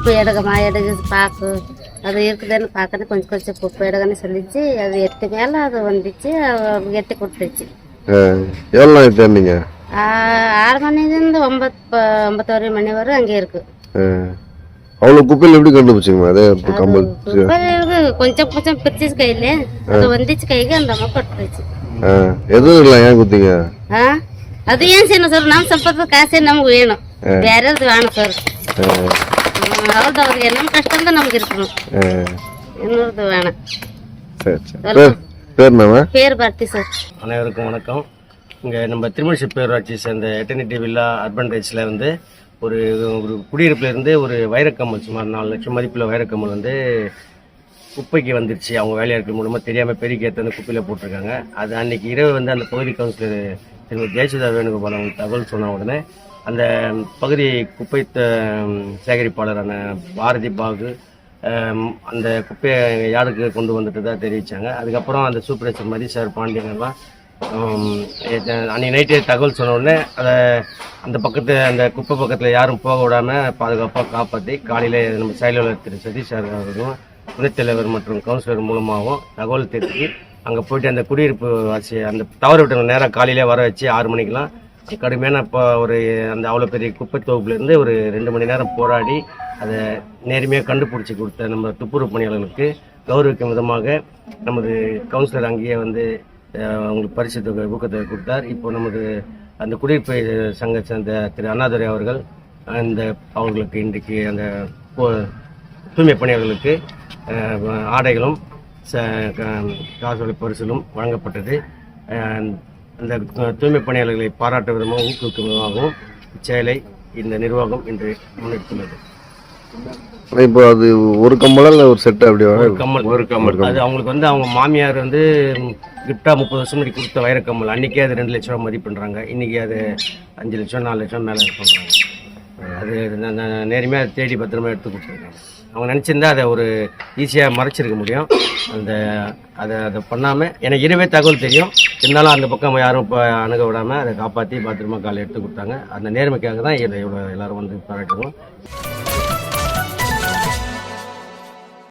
உப்பு எடுக்கமா எடுக்க பார்க்கு அது இருக்குதுன்னு பார்க்கணும். கொஞ்சம் கொஞ்சம் உப்பு எடுக்கன்னு சொல்லிச்சு. அது எட்டு மேலே அது வந்துச்சு. எட்டு கொடுத்துச்சு. எவ்வளோ நாளைக்கு தேர்ந்தீங்க? 6 மணிலேருந்து 9 மணி வரை அங்கே இருக்கு. அவ்வளோ குப்பையில் எப்படி கண்டுபிடிச்சிங்கம்மா? அதே கம்பல் கொஞ்சம் கொஞ்சம் பிரிச்சு கையில அது வந்துச்சு. கைக்கு அந்த அம்மா கொடுத்துச்சு. எதுவும் இல்லை, ஏன் குத்திங்க? அது ஏன் செய்யணும் சார்? நம்ம சம்பளத்துக்கு காசே நமக்கு வேணும், வேற எது வேணும் சார். அவ்வளோதான், அவருக்கு என்ன கஷ்டம் தான் நமக்கு இருக்கணும், இன்னொரு வேணும். பேர் பார்த்தி சார். அனைவருக்கும் வணக்கம். இங்கே நம்ம திருமணிசி பேரூராட்சி சேர்ந்த எட்டர்னிட்டி வில்லா அர்பன் ரைட்ஸில் இருந்து ஒரு குடியிருப்புல இருந்து ஒரு வைரக்கம்மல் சுமார் 4 லட்சம் மதிப்புள்ள வைரக்கம்மல் வந்து குப்பைக்கு வந்துருச்சு. அவங்க வேலையாட்கள் மூலமாக தெரியாமல் பெருக்கி எடுத்து வந்து குப்பையில் போட்டிருக்காங்க. அது அன்னைக்கு இரவு வந்து அந்த பகுதி கவுன்சிலர் திருமதி ஜெயசுதா வேணுகோபால் அவங்க தகவல் சொன்ன உடனே அந்த பகுதி குப்பை சேகரிப்பாளரான பாரதி பாகு அந்த குப்பையை யாருக்கு கொண்டு வந்துட்டு தான் தெரிவித்தாங்க. அதுக்கப்புறம் அந்த சூப்பர்வைசர் மதி சார் பாண்டியன் எல்லாம் அன்றைக்கி நைட்டே தகவல் சொன்ன உடனே அதை அந்த அந்த குப்பை பக்கத்தில் யாரும் போக விடாமல் பாதுகாப்பாக காப்பாற்றி காலையில் நம்ம செயலாளர் திரு சதீஷ் சார் அவர்களும் துணைத் தலைவர் மற்றும் கவுன்சிலர் மூலமாகவும் தகவல் தெரிவித்து அங்கே போயிட்டு அந்த குடியிருப்பு வாசி அந்த தவறு விட்டவங்க நேராக காலையிலே வர வச்சு 6 மணிக்கெலாம் கடுமையான இப்போ ஒரு அந்த அவ்வளோ பெரிய குப்பை தொகுப்புலேருந்து ஒரு 2 மணி நேரம் போராடி அதை நேர்மையாக கண்டுபிடிச்சி கொடுத்த நம்ம துப்புரவு பணியாளர்களுக்கு கௌரவிக்கும் விதமாக நமது கவுன்சிலர் அங்கேயே வந்து அவங்களுக்கு பரிசு தொகை ஊக்கத்தொகை கொடுத்தார். இப்போ நமது அந்த குடியிருப்பு சங்க சேர்ந்த திரு அண்ணாதுரை அவர்கள் அவர்களுக்கு இன்றைக்கு அந்த தூய்மை பணியாளர்களுக்கு ஆடைகளும் காசோலை பரிசிலும் வழங்கப்பட்டது. அந்த தூய்மை பணியாளர்களை பாராட்ட விதமாகவும் ஊக்குவிக்கும் விதமாகவும் இச்செயலை இந்த நிர்வாகம் இன்று முன்னெடுத்துள்ளது. இப்போ அது ஒரு கம்மல ஒரு செட் அப்படி ஒரு கம்மல் அது அவங்களுக்கு வந்து அவங்க மாமியார் வந்து கிஃப்டா 30 வருஷம் முன்னாடி கொடுத்த வைரக்கம்மல் அன்னைக்கே அது 2 லட்சம் ரூபா மதிப்புன்றாங்க. இன்னைக்கு அது 5 லட்சம் 4 லட்சம் மேலே பண்ணுறாங்க. அது நேர்மையாக தேடி பத்திரமா எடுத்து கொடுத்துருக்காங்க. அவங்க நினச்சிருந்தா அதை ஒரு ஈஸியாக மறைச்சிருக்க முடியும். அதை பண்ணாமல் எனக்கு இரவே தகவல் தெரியும், இருந்தாலும் அந்த பக்கம் யாரும் இப்போ அணுக விடாமல் அதை காப்பாற்றி பத்திரமா காலை எடுத்து கொடுத்தாங்க. அந்த நேர்மைக்காக தான் இவ்வளோ எல்லோரும் வந்து பாராட்டுவோம்.